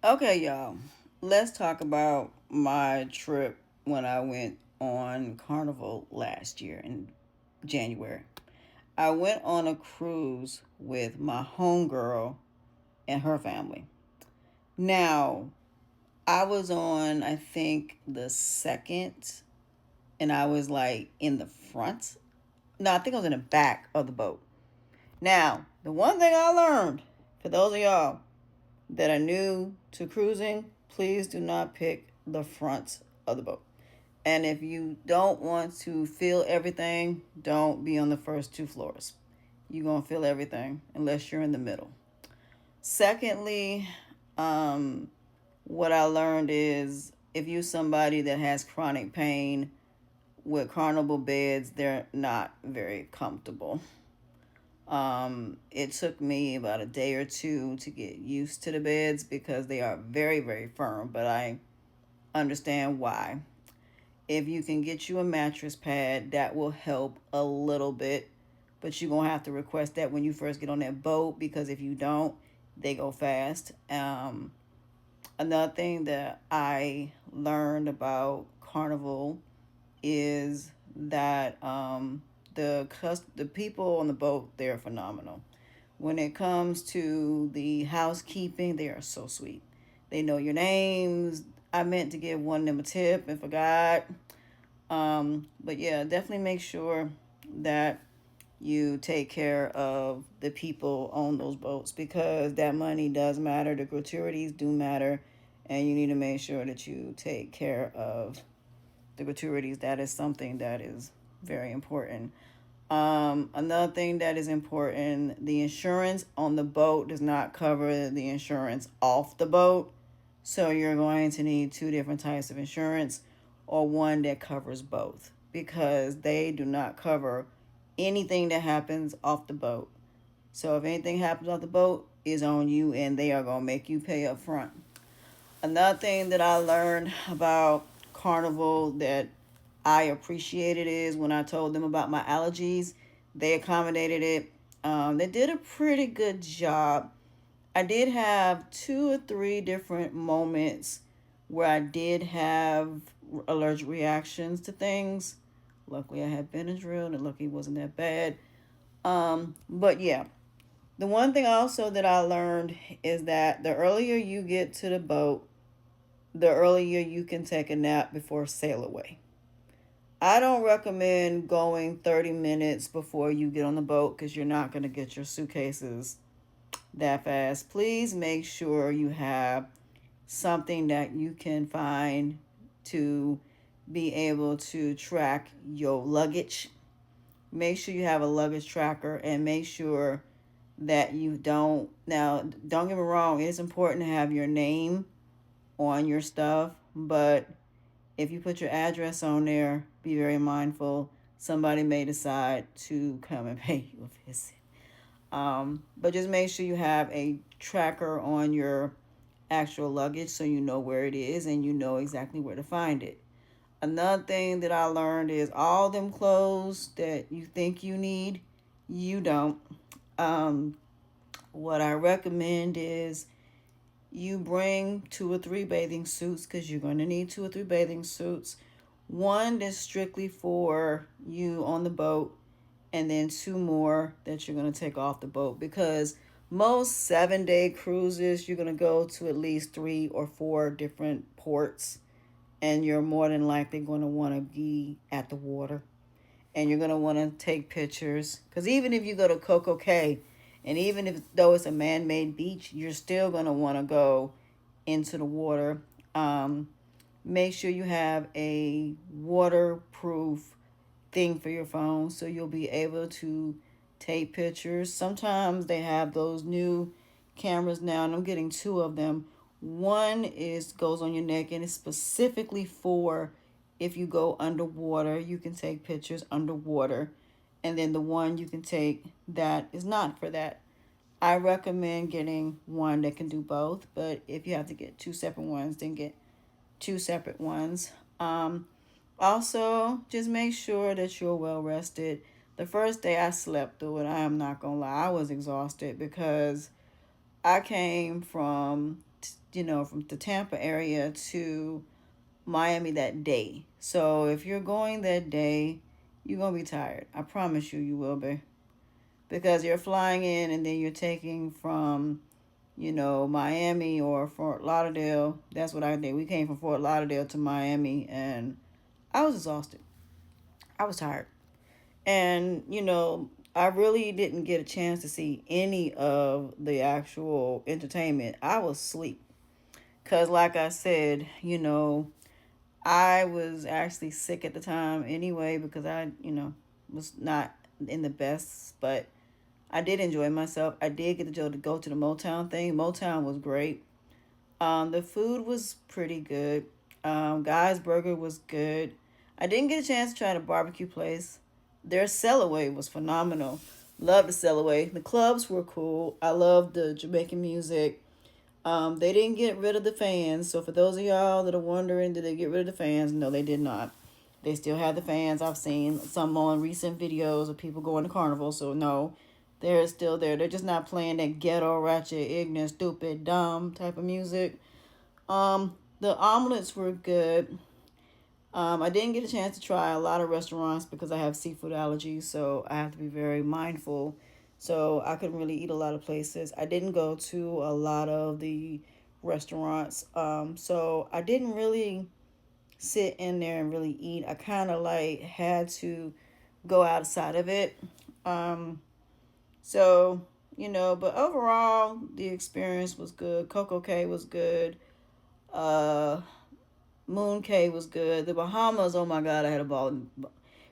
Okay, y'all. Let's talk about my trip when I went on Carnival last year in January. I went on a cruise with my homegirl and her family. Now, I was on, I think, the second, and I was like in the front. No, I think I was in the back of the boat. Now, the one thing I learned for those of y'all that are new to cruising, please do not pick the front of the boat. And if you don't want to feel everything, don't be on the first two floors. You're going to feel everything unless you're in the middle. Secondly, um, what I learned is if you're somebody that has chronic pain with carnival beds, they're not very comfortable. It took me about a day or two to get used to the beds because they are very, very firm, but I understand why. If you can get you a mattress pad, that will help a little bit, but you're going to have to request that when you first get on that boat because if you don't, they go fast. Another thing that I learned about Carnival is that the people on the boat, they're phenomenal. When it comes to the housekeeping, they are so sweet. They know your names. I meant to give one of them a tip and forgot. But yeah, definitely make sure that you take care of the people on those boats because that money does matter. The gratuities do matter, and you need to make sure that you take care of the gratuities. That is something that is very important. Another thing that is important, the insurance on the boat does not cover the insurance off the boat. So you're going to need two different types of insurance or one that covers both because they do not cover anything that happens off the boat. So if anything happens off the boat, is on you and they are going to make you pay up front. Another thing that I learned about Carnival that I appreciated is when I told them about my allergies, they accommodated it. They did a pretty good job. I did have two or three different moments where I did have allergic reactions to things. Luckily, I had Benadryl, and luckily it wasn't that bad. But yeah, the one thing also that I learned is that the earlier you get to the boat, the earlier you can take a nap before sail away. I don't recommend going 30 minutes before you get on the boat because you're not going to get your suitcases that fast. Please make sure you have something that you can find to be able to track your luggage. Make sure you have a luggage tracker and make sure that you don't. Now, don't get me wrong, it is important to have your name on your stuff, but if you put your address on there, be very mindful. Somebody may decide to come and pay you a visit. But just make sure you have a tracker on your actual luggage so you know where it is and you know exactly where to find it. Another thing that I learned is all them clothes that you think you need, you don't. Um, what I recommend is you bring two or three bathing suits because you're going to need two or three bathing suits. One that's strictly for you on the boat, and then two more that you're going to take off the boat because most 7 day cruises, you're going to go to at least three or four different ports, and you're more than likely going to want to be at the water and you're going to want to take pictures because even if you go to Coco Cay and even if though it's a man-made beach, you're still going to want to go into the water. um, Make sure you have a waterproof thing for your phone so you'll be able to take pictures. Sometimes they have those new cameras now, and I'm getting two of them. One is goes on your neck and it's specifically for if you go underwater, you can take pictures underwater. And then the one you can take that is not for that. I recommend getting one that can do both, but if you have to get two separate ones, then get two separate ones. Also, just make sure that you're well rested. The first day I slept through it, I am not gonna lie, I was exhausted because I came from from the Tampa area to Miami that day. So if you're going that day, you're going to be tired. I promise you, you will be. Because you're flying in and then you're taking from, Miami or Fort Lauderdale. That's what I did. We came from Fort Lauderdale to Miami, and I was exhausted. I was tired. And, I really didn't get a chance to see any of the actual entertainment. I was asleep. Because, like I said, I was actually sick at the time anyway because I, was not in the best, but I did enjoy myself. I did get to go to the Motown thing. Motown was great. The food was pretty good. Guy's Burger was good. I didn't get a chance to try the barbecue place. Their Cellaway was phenomenal. Love the Cellaway. The clubs were cool. I love the Jamaican music. They didn't get rid of the fans. So for those of y'all that are wondering, did they get rid of the fans? No, they did not. They still have the fans. I've seen some on recent videos of people going to Carnival. So no, they're still there. They're just not playing that ghetto, ratchet, ignorant, stupid, dumb type of music. The omelets were good. I didn't get a chance to try a lot of restaurants because I have seafood allergies, so I have to be very mindful. So I couldn't really eat a lot of places. I didn't go to a lot of the restaurants. So I didn't really sit in there and really eat. I kind of like had to go outside of it. Um, but overall, the experience was good. Coco Cay was good. Uh, Moon Cay was good. The Bahamas, oh my God, I had a ball.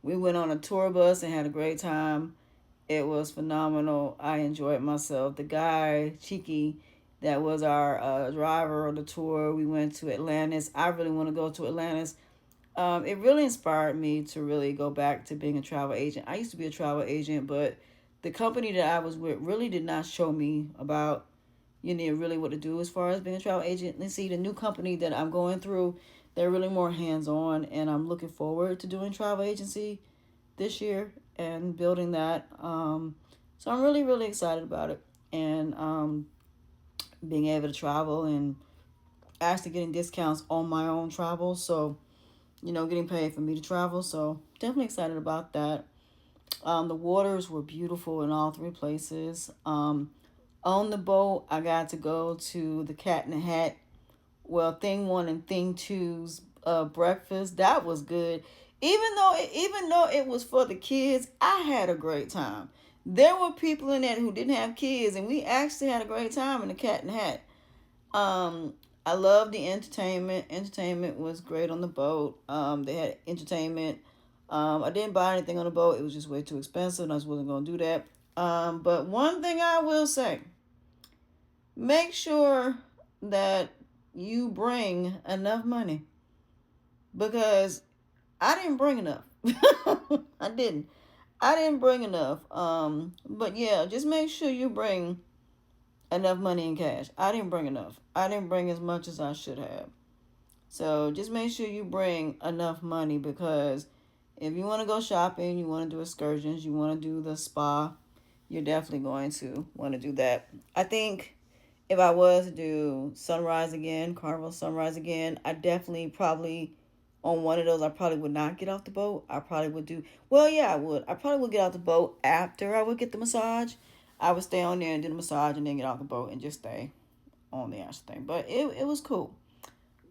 We went on a tour bus and had a great time. It was phenomenal. I enjoyed myself. The guy, Cheeky, that was our driver on the tour. We went to Atlantis. I really want to go to Atlantis. It really inspired me to really go back to being a travel agent. I used to be a travel agent, but the company that I was with really did not show me about, really what to do as far as being a travel agent. And see, the new company that I'm going through, they're really more hands-on, and I'm looking forward to doing travel agency this year and building that. So I'm really, really excited about it. And being able to travel and actually getting discounts on my own travel. So, getting paid for me to travel. So definitely excited about that. The waters were beautiful in all three places. On the boat, I got to go to the Cat in the Hat. Well, thing one and thing two's breakfast. That was good. Even though it was for the kids, I had a great time. There were people in that who didn't have kids, and we actually had a great time in the Cat in the Hat. I love the entertainment. Entertainment was great on the boat. They had entertainment. I didn't buy anything on the boat. It was just way too expensive, and I just wasn't going to do that. But one thing I will say, make sure that you bring enough money, because I didn't bring enough. I didn't. I didn't bring enough. But yeah, just make sure you bring enough money in cash. I didn't bring enough. I didn't bring as much as I should have. So just make sure you bring enough money, because if you want to go shopping, you want to do excursions, you want to do the spa, you're definitely going to want to do that. I think if I was to do Sunrise again, Carnival Sunrise again, I definitely probably on one of those, I probably would not get off the boat. I probably would do, well, yeah, I would. I probably would get off the boat after I would get the massage. I would stay on there and do the massage and then get off the boat and just stay on the actual thing. But it was cool.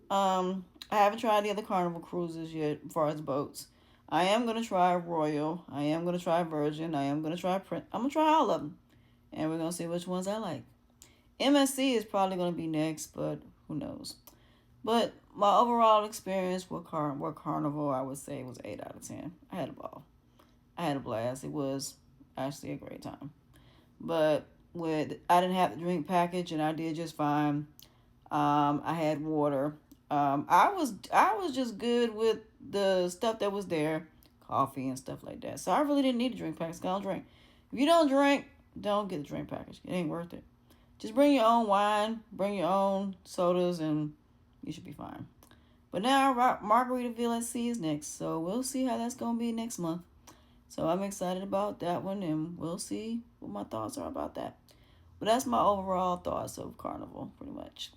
I haven't tried the other Carnival cruises yet as far as boats. I am going to try Royal. I am going to try Virgin. I am going to try Prince. I'm going to try all of them. And we're going to see which ones I like. MSC is probably going to be next, but who knows. But my overall experience with Carnival, I would say, was 8 out of 10. I had a ball. I had a blast. It was actually a great time. But I didn't have the drink package, and I did just fine. I had water. I was just good with the stuff that was there, coffee and stuff like that. So I really didn't need a drink package. I don't drink. If you don't drink, don't get a drink package. It ain't worth it. Just bring your own wine, bring your own sodas, and you should be fine. But now Margaritaville at Sea is next, so we'll see how that's gonna be next month. So I'm excited about that one, and we'll see what my thoughts are about that. But that's my overall thoughts of Carnival, pretty much.